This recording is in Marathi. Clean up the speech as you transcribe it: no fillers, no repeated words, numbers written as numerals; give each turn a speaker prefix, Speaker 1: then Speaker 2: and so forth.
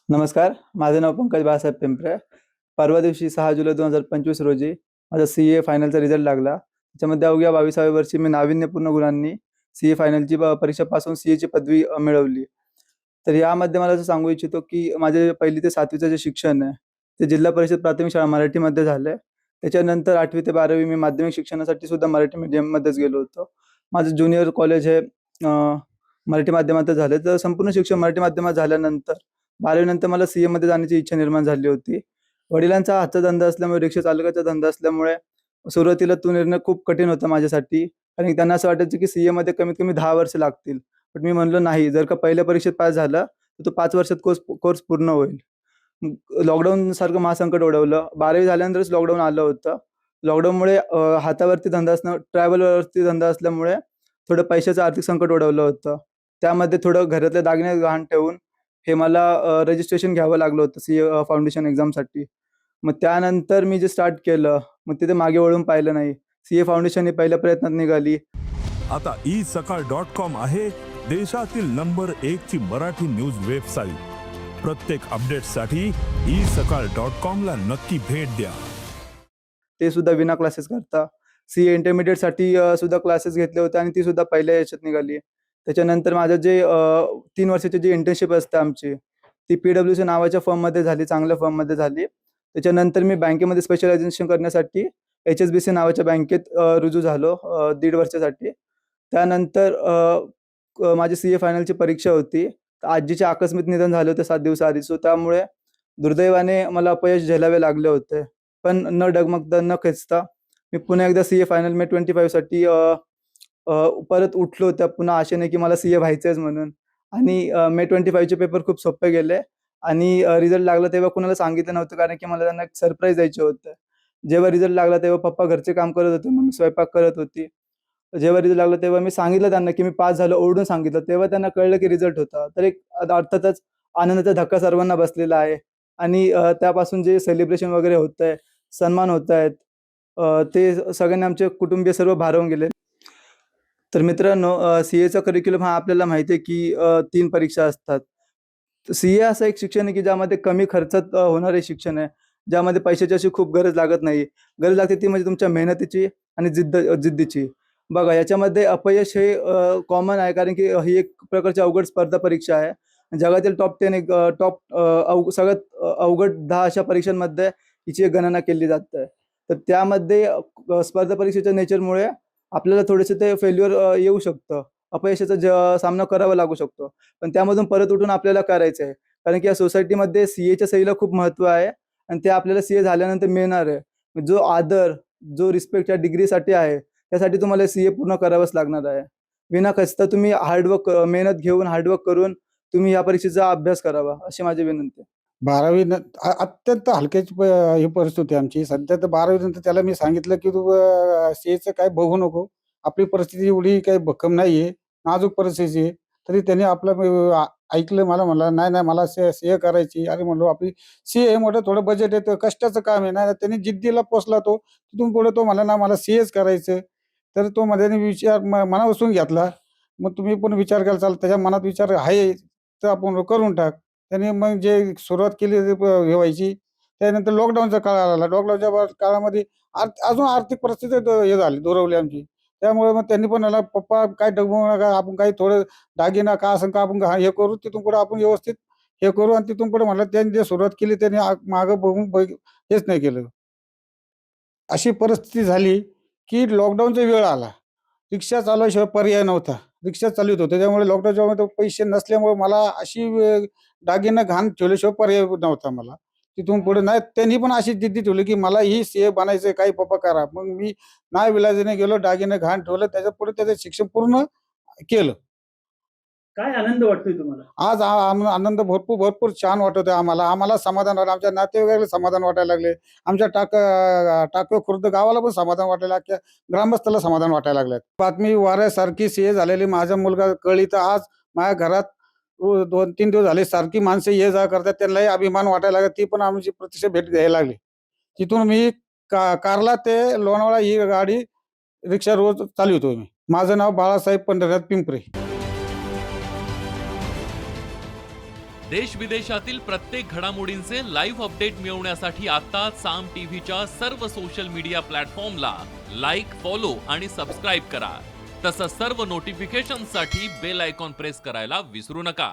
Speaker 1: नमस्कार. माझं नाव पंकज बाळासाहेब पिंपरे. परवा दिवशी 6 जुलै 2025 रोजी माझा सी-ए फायनलचा रिझल्ट लागला. त्याच्यामध्ये अवघ्या 22व्या वर्षी मी नाविन्यपूर्ण गुणांनी सी-ए फायनलची परीक्षा पासून सी-एची पदवी मिळवली. तर यामध्ये मला असं सांगू इच्छितो, की माझे 1ली ते 7वीचं जे शिक्षण आहे, ते जिल्हा परिषद प्राथमिक शाळा मराठीमध्ये झालं. त्याच्यानंतर 8वी ते 12वी मी माध्यमिक शिक्षणासाठी सुद्धा मराठी मीडियममध्येच गेलो होतो. माझं ज्युनियर कॉलेज हे मराठी माध्यमातच झालं. तर संपूर्ण शिक्षण मराठी माध्यमात झाल्यानंतर 12वी नंतर मला सी-एमध्ये जाण्याची इच्छा निर्माण झाली होती. वडिलांचा हातचा धंदा असल्यामुळे, रिक्षा चालकाचा धंदा असल्यामुळे सुरुवातीला तो निर्णय खूप कठीण होता माझ्यासाठी. कारण की त्यांना असं वाटायचं की सी-एमध्ये कमीत कमी 10 वर्ष लागतील. पण मी म्हणलो नाही, जर का पहिल्या परीक्षेत पास झालं, तर तो 5 वर्षात कोर्स पूर्ण होईल. लॉकडाऊनसारखं महासंकट ओढवलं. 12वी झाल्यानंतरच लॉकडाऊन आलं होतं. लॉकडाऊनमुळे हातावरती धंदा असणं, ट्रॅव्हलवरती धंदा असल्यामुळे थोडं पैशाचं आर्थिक संकट ओढवलं होतं. त्यामध्ये थोडं घरातले दागिने गहाण ठेवून हे मला रजिस्ट्रेशन घ्यावं लागलं होतं सी-ए फाउंडेशन एक्झामसाठी. मग त्यानंतर मी जे स्टार्ट केलं, मग तिथे मागे वळून पाहिलं नाही. सी-ए फाउंडेशन ही पहिल्या प्रयत्नात निघाली.
Speaker 2: आता isakal.com आहे देशातील नंबर 1 ची मराठी न्यूज वेबसाईट. प्रत्येक अपडेटसाठी isakal.com ला नक्की भेट द्या.
Speaker 1: ते सुद्धा विना क्लासेस करता. सी-ए इंटरमिडिएटसाठी सुद्धा क्लासेस घेतले होते आणि ती सुद्धा पहिल्या याच्यात निघाली. त्याच्यानंतर माझं जे 3 वर्षाची जी इंटर्नशिप असते आमची, ती PwC नावाच्या फर्ममध्ये झाली, चांगल्या फर्ममध्ये झाली. त्याच्यानंतर मी बँकेमध्ये स्पेशलायझेशन करण्यासाठी HSBC नावाच्या बँकेत रुजू झालो 1.5 वर्षासाठी. त्यानंतर माझी सी-ए फायनलची परीक्षा होती. तर आजीचे आकस्मिक निधन झाले होते 7 दिवसाआधी. सो त्यामुळे दुर्दैवाने मला अपयश झेलावे लागले होते. पण न डगमगता, न खचता मी पुन्हा एकदा सी-ए फायनल मे 25 साठी परत उठलो त्या पुन्हा आशेने, की मला सी-ए व्हायचंच म्हणून. आणि मे 25 चे पेपर खूप सोपे गेले आणि रिझल्ट लागला तेव्हा कुणाला सांगितलं नव्हतं, कारण की मला त्यांना एक सरप्राईज द्यायचं होतं. जेव्हा रिझल्ट लागला तेव्हा पप्पा घरचे काम करत होते, मम्मी स्वयंपाक करत होती. जेव्हा रिझल्ट लागला तेव्हा मी सांगितलं त्यांना, की मी पास झालो, ओरडून सांगितलं. तेव्हा त्यांना कळलं, की रिझल्ट होता. तर एक अर्थातच आनंदाचा धक्का सर्वांना बसलेला आहे आणि त्यापासून जे सेलिब्रेशन वगैरे होतंय, सन्मान होतायत, ते सगळ्यांनी आमचे कुटुंबीय सर्व भारावून गेले. तर मित्रांनो, सी-एचा करिक्युलम हा आपल्याला माहिती आहे, की 3 परीक्षा असतात. सी-ए असं एक शिक्षण आहे, की ज्यामध्ये कमी खर्चात होणारे शिक्षण आहे. ज्यामध्ये पैशाची अशी खूप गरज लागत नाही. गरज लागते ती म्हणजे तुमच्या मेहनतीची आणि जिद्दीची. बघा, याच्यामध्ये अपयश हे कॉमन आहे, कारण की ही एक प्रकारची अवघड स्पर्धा परीक्षा आहे. जगातील टॉप 10 एक टॉप सगळ्यात अवघड 10 अशा परीक्षांमध्ये हिची एक गणना केली जाते. तर त्यामध्ये स्पर्धा परीक्षेच्या नेचरमुळे आपल्याला थोडेसे ते फेल्युअर येऊ शकतं. अपयशाचा सामना करावा लागू शकतो. पण त्यामधून परत उठून आपल्याला करायचं आहे. कारण की या सोसायटीमध्ये सी-एच्या सहीला खूप महत्त्व आहे आणि ते आपल्याला सी-ए झाल्यानंतर मिळणार आहे. जो आदर, जो रिस्पेक्ट या डिग्रीसाठी आहे, त्यासाठी तुम्हाला सी-ए पूर्ण करावंच लागणार आहे. विना खचता तुम्ही मेहनत घेऊन, हार्डवर्क करून तुम्ही या परीक्षेचा अभ्यास करावा, अशी माझी विनंती आहे.
Speaker 3: 12वी अत्यंत हलक्याची ही परिस्थिती आमची. सध्या तर 12वी नंतर त्याला मी सांगितलं, की "तू सीएचं काही बघू नको. आपली परिस्थिती एवढी काही भक्कम नाहीये, नाजूक परिस्थिती आहे." तरी त्याने आपलं ऐकलं. मला म्हणला, "नाही, नाही मला सीए करायची." अरे म्हणलो, "आपली सीए हे मोठं थोडं बजेट आहे, कष्टाचं काम आहे ना." त्याने जिद्दीला पोचला तो. तिथून पुढे तो म्हणला, "ना मला सीएच करायचं." तर तो त्याने विचार मनापासून घेतला. मग तुम्ही पण विचार करायला चाल त्याच्या मनात विचार आहे, तर आपण करून टाक. त्याने मग जे सुरुवात केली ते हे व्हायची. त्यानंतर लॉकडाऊनचा काळ आला. लॉकडाऊनच्या काळामध्ये अजून आर्थिक परिस्थिती हे झाली, दुरावली आमची. त्यामुळे मग त्यांनी पण म्हणला, "पप्पा काय डगमगू नका. आपण काही थोडं दागिना का असेल का आपण हे करू. तिथून पुढे आपण व्यवस्थित हे करू." आणि तिथून पुढे म्हणलं त्यांनी जे सुरुवात केली त्यांनी मागं बघून हेच नाही केलं. अशी परिस्थिती झाली, की लॉकडाऊनचा वेळ आला. रिक्षा चालवल्याशिवाय पर्याय नव्हता. रिक्षा चालवीत होतो. त्यामुळे लॉकडाऊनच्या पैसे नसल्यामुळे मला अशी दागिने गहाण ठेवल्याशिवाय पर्याय नव्हता मला. तिथून पुढे नाही त्यांनी पण अशी जिद्दी ठेवली, की मला ही सीए बनायचंय, काही पप्पा करा. मग मी नाईविलाजाने गेलो, दागिने गहाण ठेवलं. त्याच्यापुढे त्याचं शिक्षण पूर्ण केलं.
Speaker 1: काय आनंद वाटतोय तुम्हाला?
Speaker 3: आज आनंद भरपूर छान वाटत आहे आम्हाला. आम्हाला समाधान वाटलं. आमच्या नातेवाईकाला समाधान वाटायला लागले. आमच्या टाकवे खुर्द गावाला पण समाधान वाटायला, अख्ख्या ग्रामस्थाला समाधान वाटायला लागलं. बातमी वाऱ्यासारखी सीए झालेली माझा मुलगा कळली तर आज माझ्या घरात 2-3 दिवस झाले सारखी माणसं ये जा करतात. त्यांनाही अभिमान वाटायला लागला. ती पण आमची प्रत्यक्ष भेट घ्यायला लागली. तिथून मी कारला ते लोणावळा ही गाडी रिक्षा रोज चालवितो मी. माझं नाव बाळासाहेब पंढरीनाथ पिंपरे.
Speaker 4: देश विदेशातील प्रत्येक घडामोडींचे लाईव्ह अपडेट मिळवण्यासाठी आता साम टीव्हीच्या सर्व सोशल मीडिया प्लॅटफॉर्मला लाईक, फॉलो आणि सबस्क्राईब करा. तसंच सर्व नोटिफिकेशनसाठी बेल आयकॉन प्रेस करायला विसरू नका.